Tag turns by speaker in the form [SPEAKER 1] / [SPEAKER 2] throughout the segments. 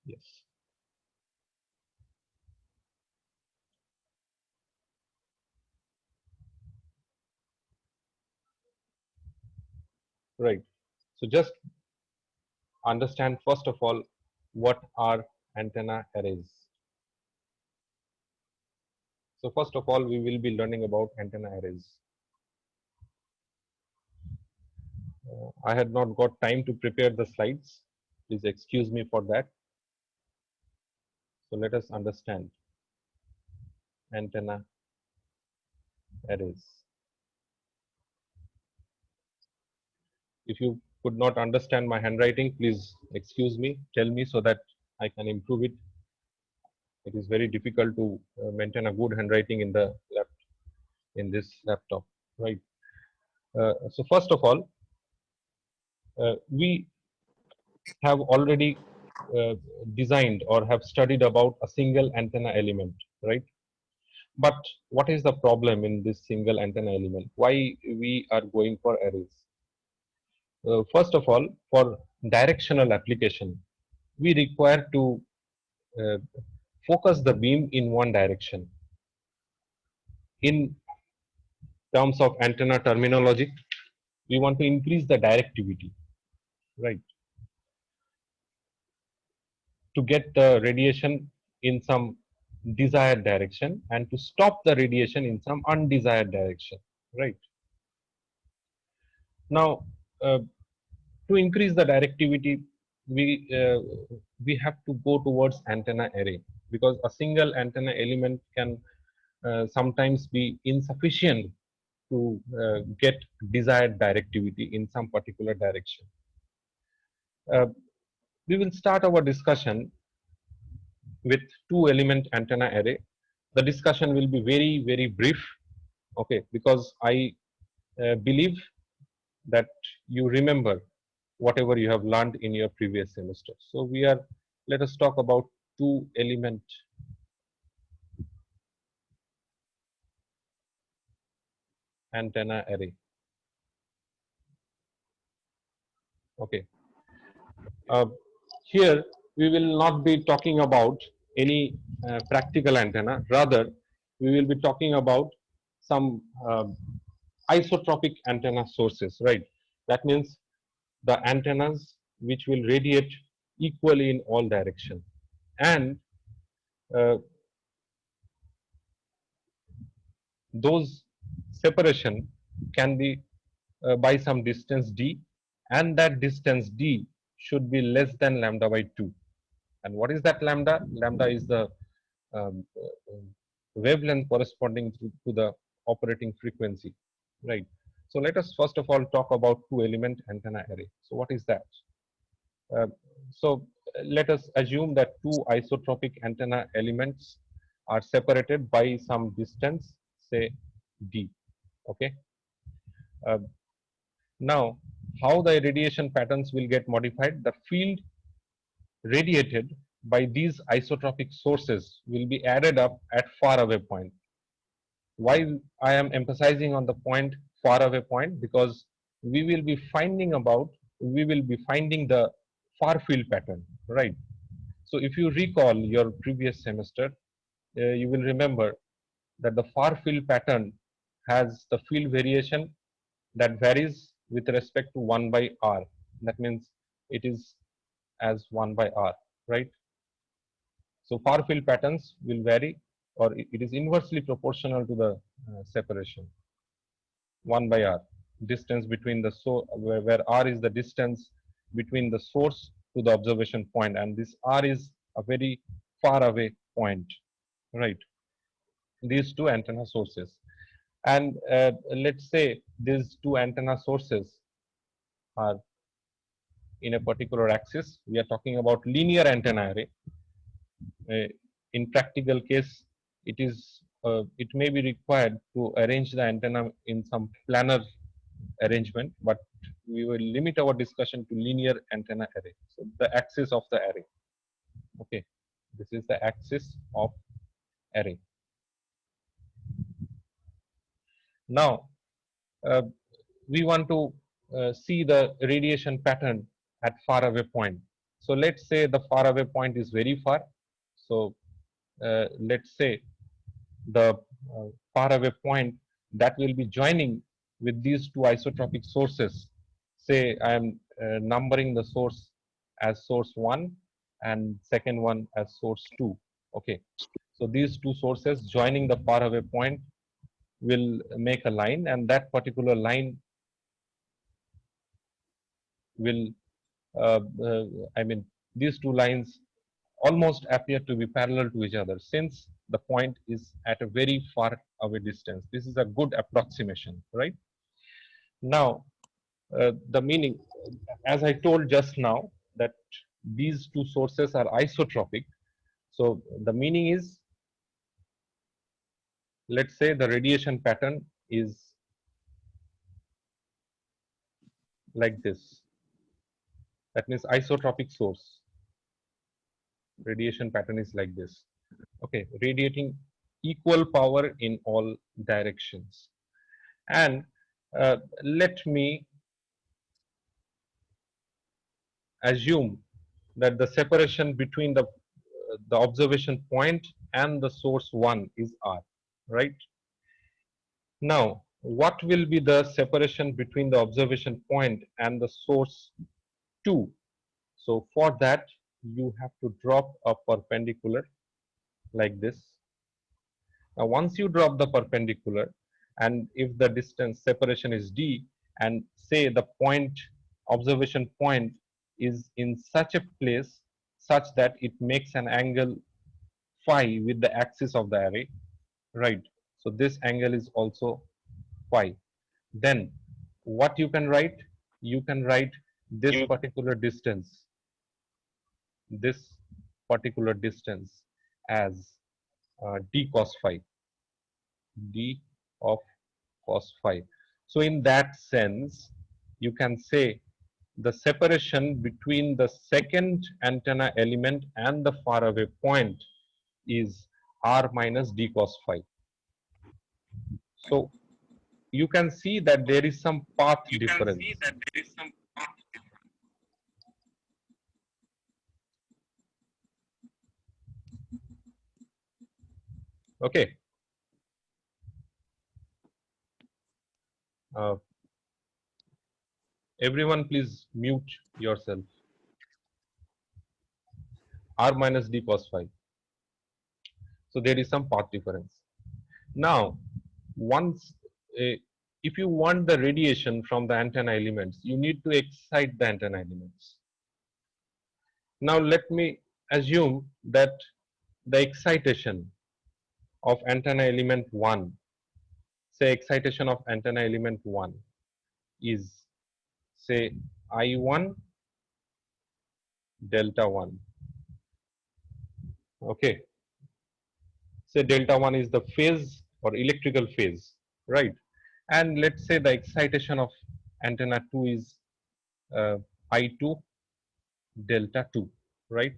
[SPEAKER 1] Yes. Right. So just understand first of all what are antenna arrays. So first of all, we will be learning about antenna arrays. I had not got time to prepare the slides. Please excuse me for that. So let us understand antenna arrays. If you could not understand my handwriting, please excuse me, tell me so that I can improve it. It is very difficult to maintain a good handwriting in the in this laptop, right? So first of all, we have already uh, designed or have studied about a single antenna element, right? But what is the problem in this single antenna element? Why we are going for arrays? First of all, for directional application, we require to uh, focus the beam in one direction. In terms of antenna terminology, we want to increase the directivity, right? To get the radiation in some desired direction and to stop the radiation in some undesired direction, right? Now, to increase the directivity, we we have to go towards antenna array, because a single antenna element can sometimes be insufficient to get desired directivity in some particular direction. Uh, we will start our discussion with two element antenna array. The discussion will be very, very brief, okay, because I believe that you remember whatever you have learned in your previous semester. So let us talk about two element antenna array. Okay. Uh, Here we will not be talking about any practical antenna. Rather, we will be talking about some isotropic antenna sources, right? That means the antennas which will radiate equally in all direction, and uh, those separation can be by some distance d, and that distance d should be less than lambda by 2. And what is that lambda? Lambda is the um, uh, wavelength corresponding to the operating frequency, right? So let us first of all talk about two element antenna array. So what is that? Uh, so let us assume that two isotropic antenna elements are separated by some distance, say d. Okay. Uh, Now, how the radiation patterns will get modified? The field radiated by these isotropic sources will be added up at far away point. Why I am emphasizing on the point far away point? Because we will be we will be finding the far field pattern, right? So if you recall your previous semester, you will remember that the far field pattern has the field variation that varies with respect to 1 by r. That means it is as 1 by r, right? So far field patterns will vary, or it is inversely proportional to the separation, 1 by r, distance between the source, where r is the distance between the source to the observation point, and this r is a very far away point, right? These two antenna sources. And let's say these two antenna sources are in a particular axis. We are talking about linear antenna array. Uh, in practical case, it may be required to arrange the antenna in some planar arrangement, but we will limit our discussion to linear antenna array. So the axis of the array. Okay, this is the axis of array. Now, uh, we want to see the radiation pattern at far away point. So let's say the far away point is very far. So let's say the far away point that will be joining with these two isotropic sources. Say I am numbering the source as source 1 and second one as source 2. Okay. So these two sources joining the far away point will make a line, and that particular line will uh, uh, I mean, these two lines almost appear to be parallel to each other since the point is at a very far away distance. This is a good approximation, right? Now, the meaning, as I told just now, that these two sources are isotropic. So the meaning is, let's say the radiation pattern is like this. That means isotropic source. Radiation pattern is like this. Okay, radiating equal power in all directions. And let me assume that the separation between the observation point and the source 1 is r, right? Now, what will be the separation between the observation point and the source 2? So for that, you have to drop a perpendicular like this. Now, once you drop the perpendicular, and if the distance separation is d, and say the point, observation point is in such a place such that it makes an angle phi with the axis of the array, right? So this angle is also phi. Then what you can write? You can write this particular distance, this particular distance as d cos phi, d of cos phi. So in that sense, you can say the separation between the second antenna element and the faraway point is r minus d cos phi. So you can see that there is some path difference. Okay. Uh, Everyone, please mute yourself. R minus d cos phi. So there is some path difference. Now, once if you want the radiation from the antenna elements, you need to excite the antenna elements. Now, let me assume that the excitation of antenna element 1, say excitation of antenna element 1 is, say, I1 delta 1. Okay. Say delta 1 is the phase or electrical phase, right? And let's say the excitation of antenna 2 is I2 delta 2, right?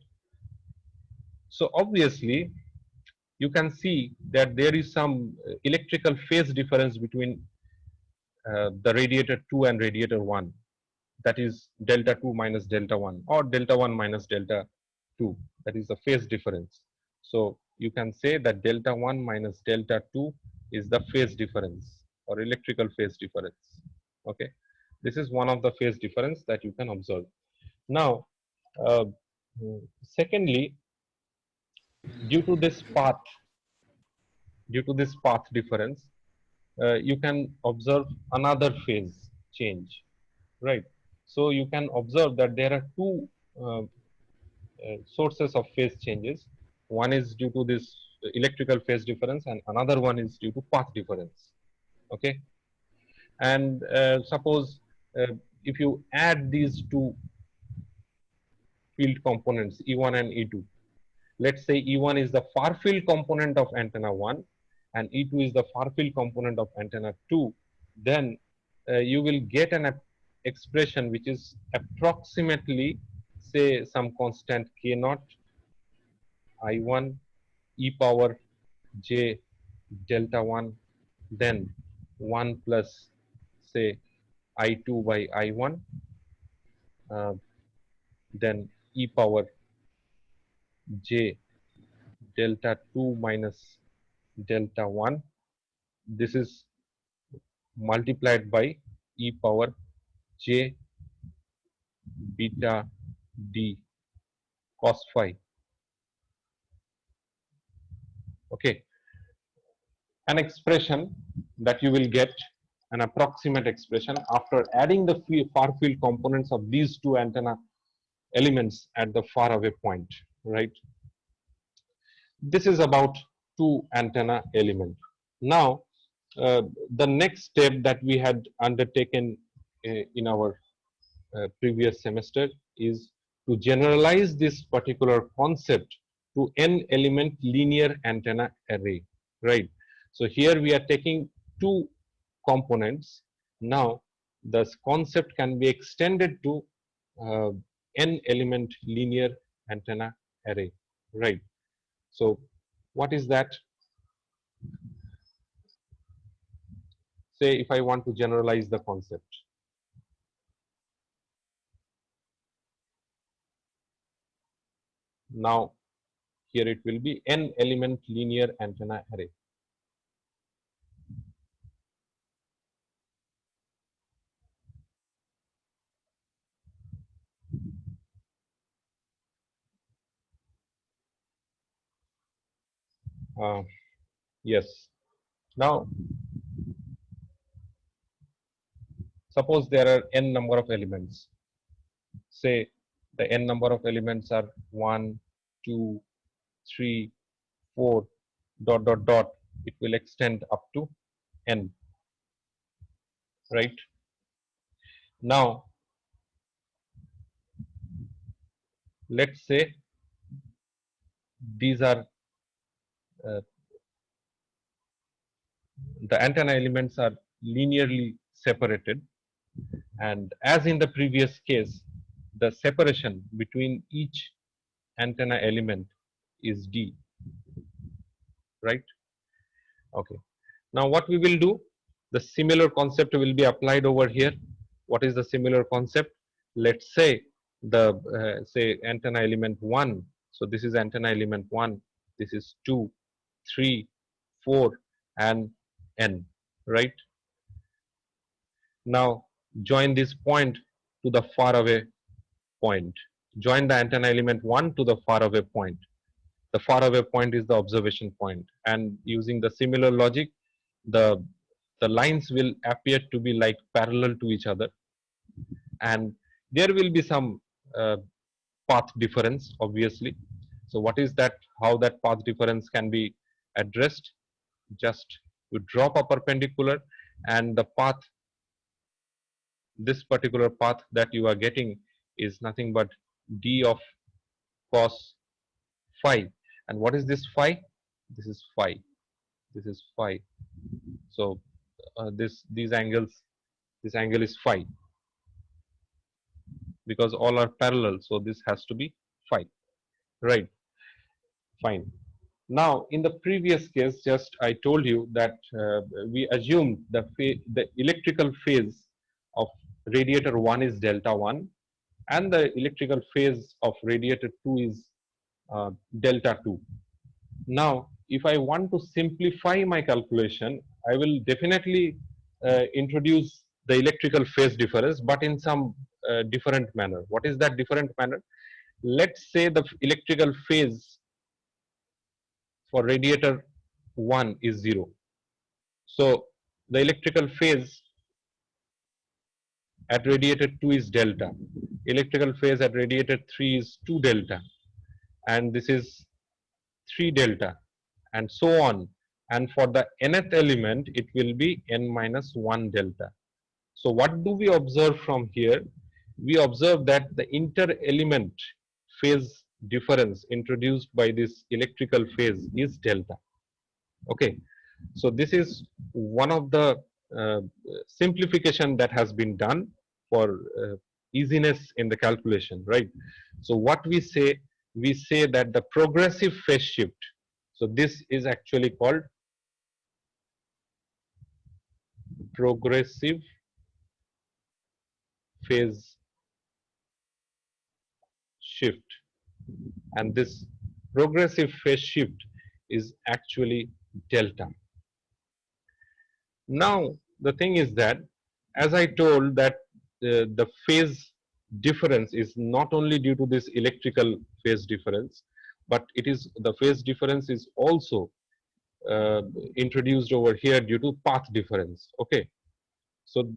[SPEAKER 1] So obviously, you can see that there is some electrical phase difference between the radiator 2 and radiator 1. That is delta 2 minus delta 1 or delta 1 minus delta 2. That is the phase difference. So you can say that delta 1 minus delta 2 is the phase difference or electrical phase difference. Okay. This is one of the phase difference that you can observe. Now, uh, secondly, due to this path, due to this path difference, you can observe another phase change, right? So you can observe that there are two sources of phase changes. One is due to this electrical phase difference, and another one is due to path difference. Okay, and suppose if you add these two field components, E1 and E2, let's say E1 is the far field component of antenna 1 and E2 is the far field component of antenna 2, then you will get an expression which is approximately, say, some constant k naught I1 e power j delta 1, then 1 plus say I2 by I1, uh, then e power j delta 2 minus delta 1. This is multiplied by e power j beta d cos phi. Okay, an expression that you will get, an approximate expression after adding the far field components of these two antenna elements at the far away point, right? This is about two antenna element. Now, the next step that we had undertaken in our previous semester is to generalize this particular concept to n element linear antenna array, right? So here we are taking two components. Now this concept can be extended to uh, n element linear antenna array, right? So what is that? Say if I want to generalize the concept. Now here it will be n element linear antenna array. Uh, yes. Now suppose there are n number of elements. Say the n number of elements are 1, 2, 3, 4, dot, dot, dot. It will extend up to n, right? Now, let's say these are uh, the antenna elements are linearly separated, and as in the previous case, the separation between each antenna element is d, right? Okay. Now what we will do, the similar concept will be applied over here. What is the similar concept? Let's say the say antenna element 1. So this is antenna element 1. This is 2, 3, 4 and n, right? Now join this point to the far away point. Join the antenna element 1 to the far away point. The far away point is the observation point, and using the similar logic, the the lines will appear to be like parallel to each other, and there will be some path difference obviously. So what is that, how that path difference can be addressed? Just you drop a perpendicular, and the path, this particular path that you are getting is nothing but d of cos phi. And what is this phi? This is phi, this is phi. So these angles, this angle is phi because all are parallel, so this has to be phi, right? Fine. Now in the previous case, just I told you that we assumed the electrical phase of radiator 1 is delta 1 and the electrical phase of radiator 2 is delta 2. Now if I want to simplify my calculation, I will definitely introduce the electrical phase difference, but in some different manner. What is that different manner? Let's say the electrical phase for radiator 1 is 0. So the electrical phase at radiator 2 is delta. Electrical phase at radiator 3 is 2 delta. And this is 3 delta and so on. And for the nth element, it will be n minus 1 delta. So what do we observe from here? We observe that the inter-element phase difference introduced by this electrical phase is delta. Okay, so this is one of the uh, simplification that has been done for easiness in the calculation, right? So what we say that the progressive phase shift, so this is actually called progressive phase shift, and this progressive phase shift is actually delta. Now the thing is that, as I told, that the phase difference is not only due to this electrical phase difference, but it is the phase difference is also uh, introduced over here due to path difference. Okay, so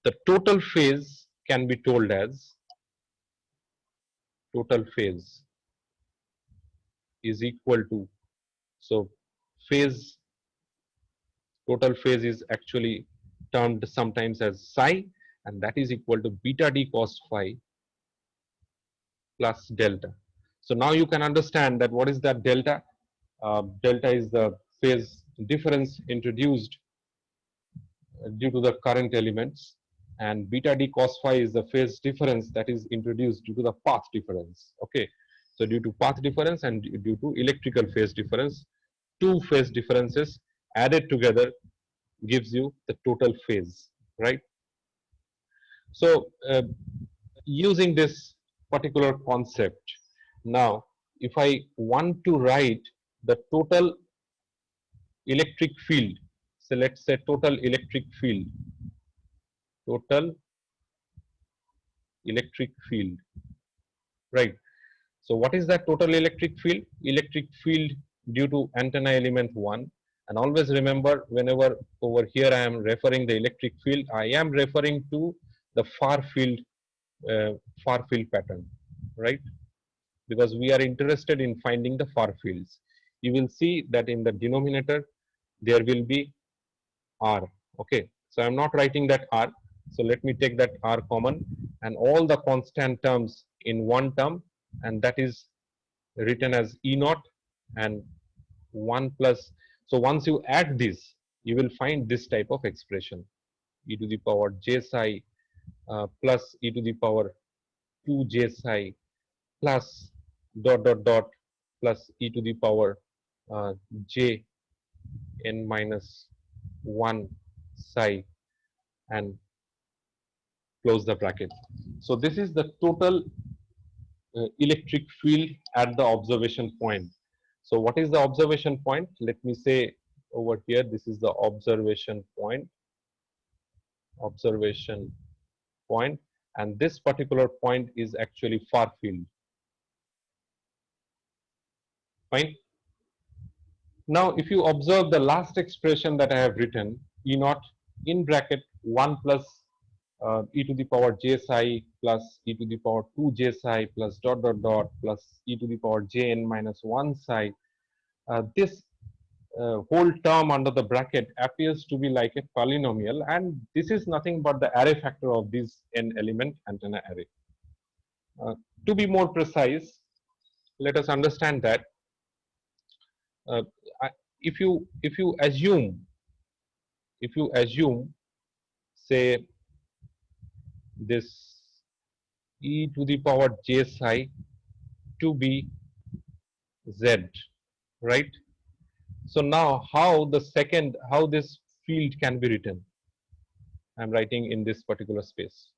[SPEAKER 1] the total phase can be told as total phase is equal to, so phase, total phase is actually termed sometimes as psi, and that is equal to beta d cos phi plus delta. So now you can understand that what is that delta? Delta is the phase difference introduced due to the current elements, and beta d cos phi is the phase difference that is introduced due to the path difference. Okay, so due to path difference and due to electrical phase difference, two phase differences added together gives you the total phase, right? So using this particular concept, now if I want to write the total electric field, so let's say total electric field, total electric field, right? So what is that total electric field? Electric field due to antenna element 1, and always remember, whenever over here I am referring the electric field, I am referring to the uh, far field pattern, right? Because we are interested in finding the far fields. You will see that in the denominator there will be R. Okay, so I'm not writing that R. So let me take that R common and all the constant terms in one term, and that is written as E naught and 1 plus. So once you add this, you will find this type of expression, e to the power j psi plus e to the power 2 j psi plus dot dot dot plus e to the power j n minus 1 psi and close the bracket. So this is the total electric field at the observation point. So what is the observation point? Let me say over here, this is the observation point, and this particular point is actually far field. Fine. Now, if you observe the last expression that I have written, E naught in bracket 1 plus e to the power j psi plus e to the power 2 j psi plus dot dot dot plus e to the power j n minus 1 psi. This whole term under the bracket appears to be like a polynomial, and this is nothing but the array factor of this n element antenna array. To be more precise, let us understand that uh, if you assume say this e to the power j psi to be z, right? So now how this field can be written? I'm writing in this particular space.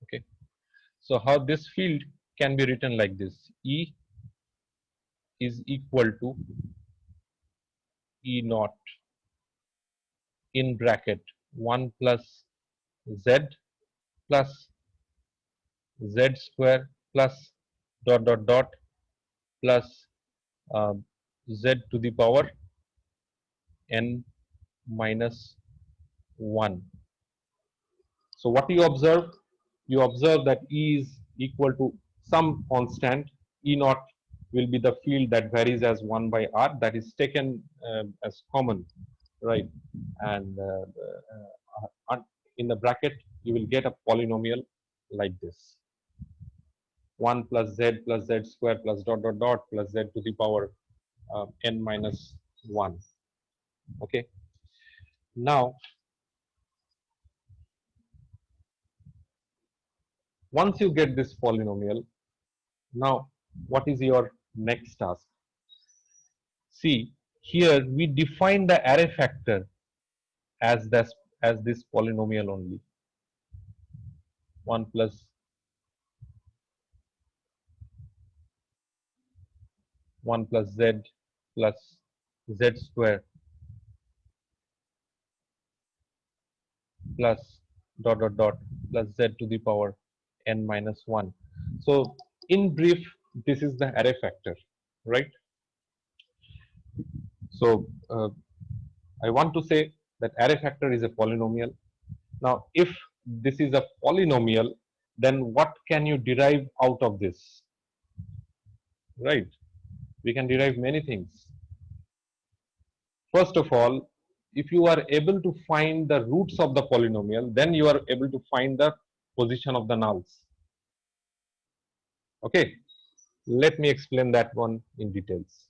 [SPEAKER 1] Okay. So how this field can be written like this: E is equal to E naught in bracket 1 plus Z plus Z square plus dot dot dot plus Z to the power n minus 1. So what you observe? You observe that E is equal to some constant. E naught will be the field that varies as 1 by R, that is taken as common, right? And in the bracket, you will get a polynomial like this: 1 plus z square plus dot dot dot plus z to the power n minus 1. Okay. Now, once you get this polynomial, now what is your next task? See, here we define the array factor as this polynomial only, 1 plus 1 plus z plus z square plus dot dot dot plus z to the power n minus 1. So in brief, this is the array factor, right? So I want to say that array factor is a polynomial. Now if this is a polynomial, then what can you derive out of this, right? We can derive many things. First of all, if you are able to find the roots of the polynomial, then you are able to find the position of the nulls. Okay, let me explain that one in details.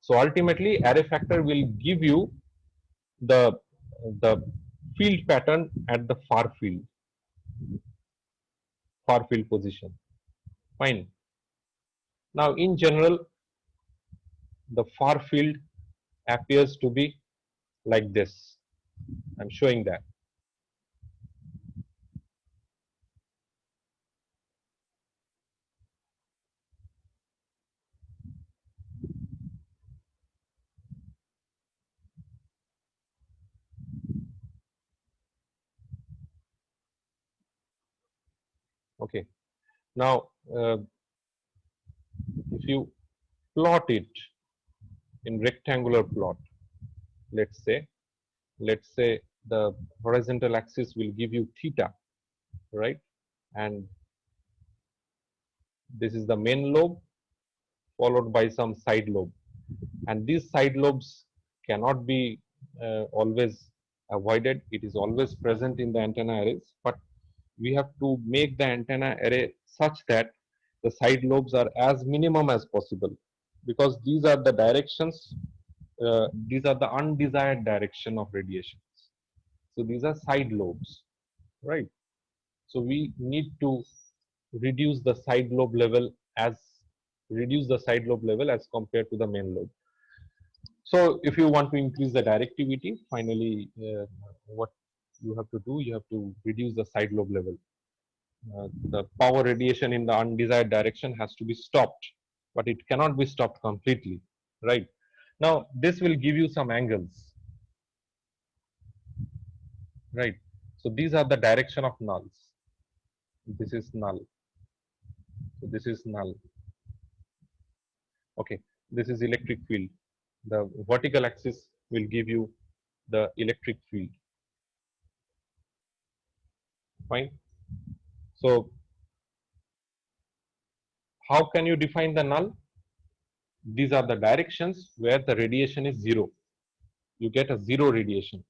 [SPEAKER 1] So ultimately, array factor will give you the field pattern at the far field position. Fine. Now, in general, the far field appears to be like this. I'm showing that. Okay. Now, if you plot it in rectangular plot, let's say the horizontal axis will give you theta, right? And this is the main lobe followed by some side lobe, and these side lobes cannot be always avoided. It is always present in the antenna arrays, but we have to make the antenna array such that the side lobes are as minimum as possible, because these are the directions, these are the undesired direction of radiations. So these are side lobes, right? So we need to reduce the side lobe level as compared to the main lobe. So if you want to increase the directivity, finally, what you have to do, you have to reduce the side lobe level. The power radiation in the undesired direction has to be stopped, but it cannot be stopped completely, right? Now, this will give you some angles, right? So these are the direction of nulls. This is null. So this is null. Okay, this is electric field. The vertical axis will give you the electric field. Fine. So how can you define the null? These are the directions where the radiation is zero. You get a zero radiation.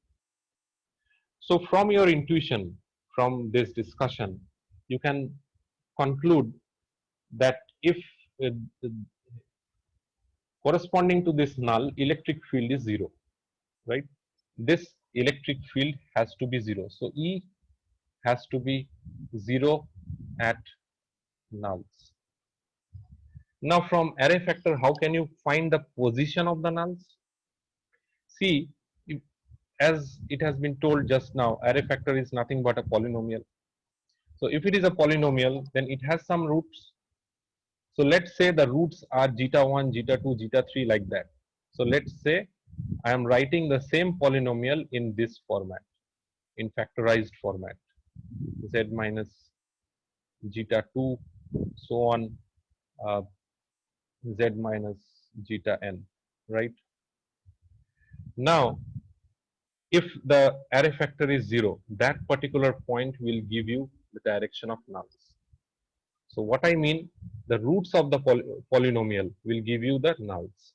[SPEAKER 1] So from your intuition, from this discussion, you can conclude that if uh, corresponding to this null, electric field is zero, right? This electric field has to be zero. So E has to be zero at nulls. Now from array factor, how can you find the position of the nulls? See, as it has been told just now, array factor is nothing but a polynomial. So if it is a polynomial, then it has some roots. So let's say the roots are zeta 1, zeta 2, zeta 3, like that. So let's say I am writing the same polynomial in this format, in factorized format, z minus zeta 2, so on, uh, z minus zeta n, right? Now, if the array factor is 0, that particular point will give you the direction of nulls. So what I mean, the roots of the polynomial will give you the nulls.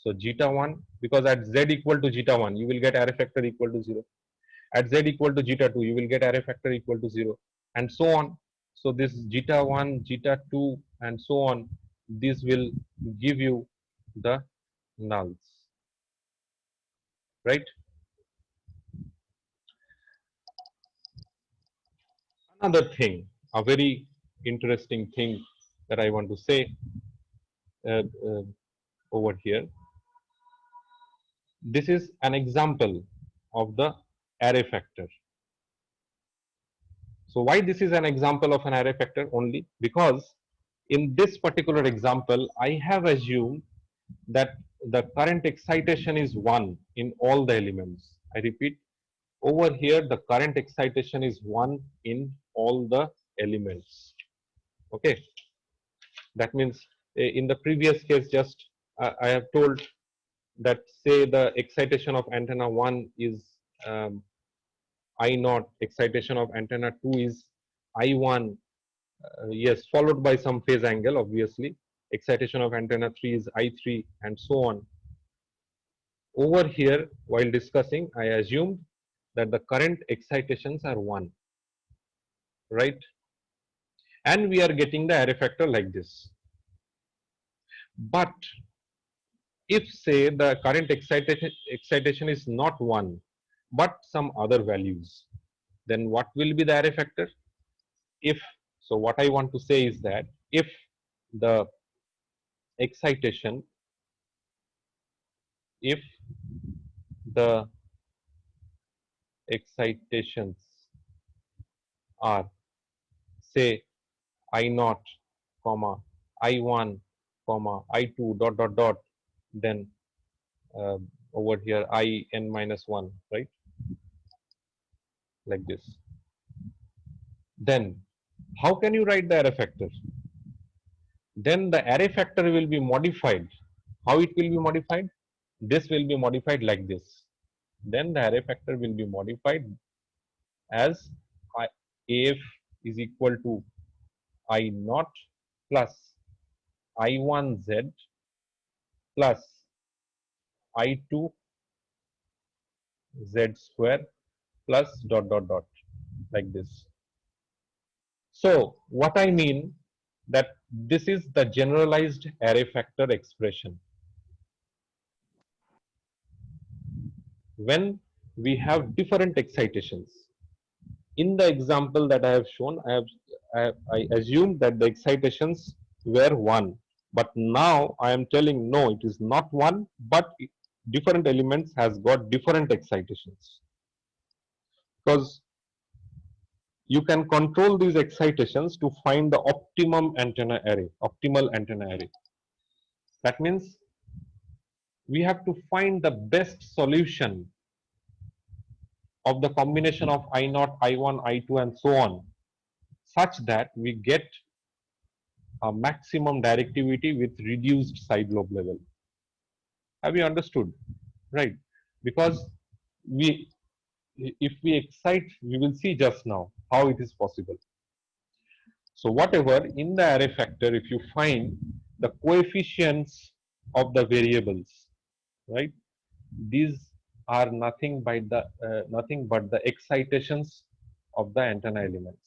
[SPEAKER 1] So zeta 1, because at z equal to zeta 1, you will get array factor equal to 0. At z equal to zeta 2, you will get array factor equal to 0, and so on. So this zeta 1, zeta 2, and so on, this will give you the nulls, right? Another thing, a very interesting thing that I want to say uh, uh, over here. This is an example of the array factor. So why this is an example of an array factor? Only because in this particular example, I have assumed that the current excitation is 1 in all the elements. I repeat, over here the current excitation is 1 in all the elements. Okay, that means in the previous case, just I have told that say the excitation of antenna 1 is I naught, excitation of antenna 2 is I1, yes, followed by some phase angle, obviously. Excitation of antenna 3 is I3, and so on. Over here, while discussing, I assumed that the current excitations are 1, right? And we are getting the array factor like this. But if say the current excitation is not 1, but some other values, then what will be the array factor? If so, what I want to say is that if the excitation, if the excitations are say I naught, comma I1, comma I2 dot dot dot, then uh, over here I n minus 1, right? Like this. Then how can you write the array factor? Then the array factor will be modified. How it will be modified? This will be modified like this. Then the array factor will be modified as AF is equal to I naught plus I1Z plus I2 Z square plus dot dot dot, like this. So what I mean that this is the generalized array factor expression. When we have different excitations, in the example that I have shown, I assumed that the excitations were 1, but now I am telling no, it is not 1, but different elements has got different excitations, because you can control these excitations to find the optimum antenna array, optimal antenna array. That means we have to find the best solution of the combination of I naught, I1, I2, and so on, such that we get a maximum directivity with reduced side lobe level. Have you understood? Right? Because we, if we excite, we will see just now how it is possible. So whatever in the array factor, if you find the coefficients of the variables, right? These are nothing but the excitations of the antenna elements.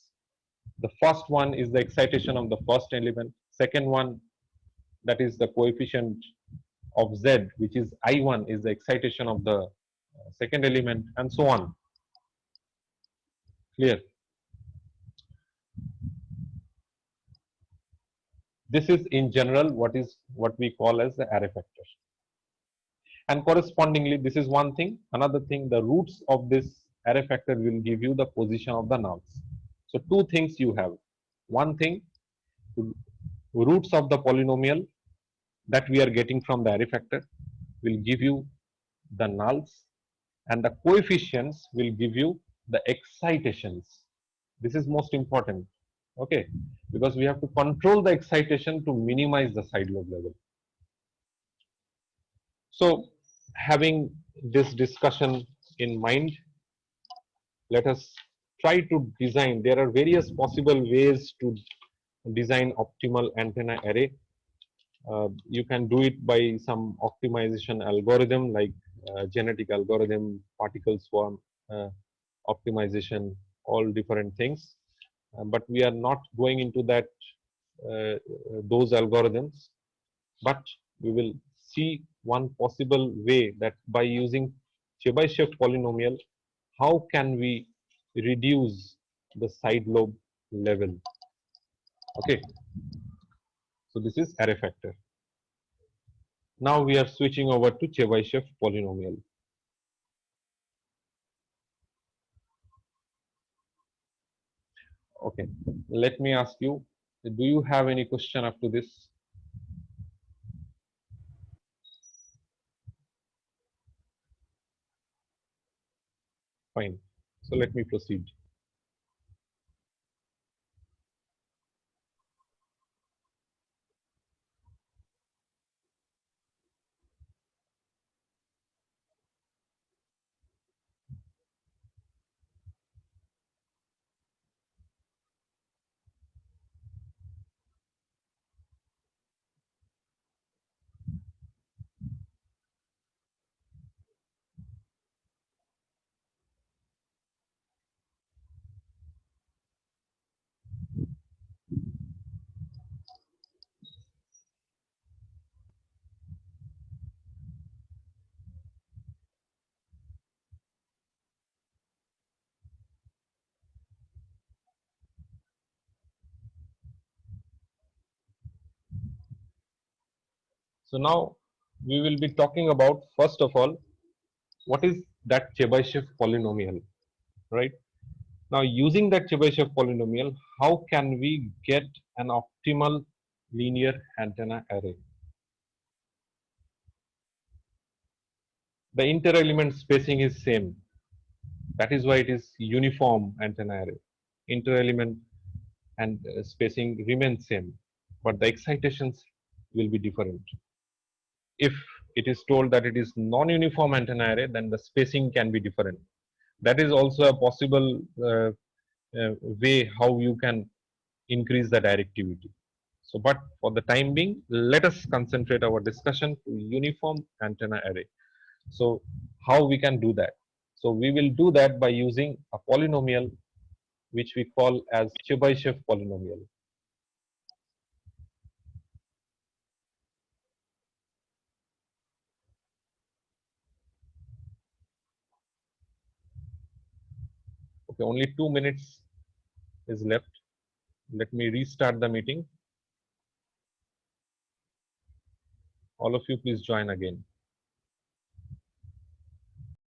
[SPEAKER 1] The first one is the excitation of the first element. Second one, that is the coefficient of Z, which is I1, is the excitation of the second element, and so on. Clear? This is in general what we call as the array factor. And correspondingly, this is one thing. Another thing, the roots of this array factor will give you the position of the nulls. So two things you have. One thing, roots of the polynomial that we are getting from the array factor will give you the nulls, and the coefficients will give you the excitations. This is most important, okay, because we have to control the excitation to minimize the side lobe level. So having this discussion in mind, let us try to design. There are various possible ways to design optimal antenna array. You can do it by some optimization algorithm like genetic algorithm, particle swarm optimization, all different things. But we are not going into that those algorithms. But we will see one possible way that by using Chebyshev polynomial, how can we reduce the side lobe level? Okay. So this is array factor. Now we are switching over to Chebyshev polynomial. Okay, let me ask you, do you have any question up to this? Fine. So let me proceed. So now we will be talking about, first of all, what is that Chebyshev polynomial, right? Now using that Chebyshev polynomial, how can we get an optimal linear antenna array? The inter-element spacing is same. That is why it is uniform antenna array. Inter-element and spacing remains same, but the excitations will be different. If it is told that it is non-uniform antenna array, then the spacing can be different. That is also a possible way how you can increase the directivity. So, but for the time being, let us concentrate our discussion to uniform antenna array. So, how we can do that? So, we will do that by using a polynomial which we call as Chebyshev polynomial. Okay, only 2 minutes is left. Let me restart the meeting. All of you please join again.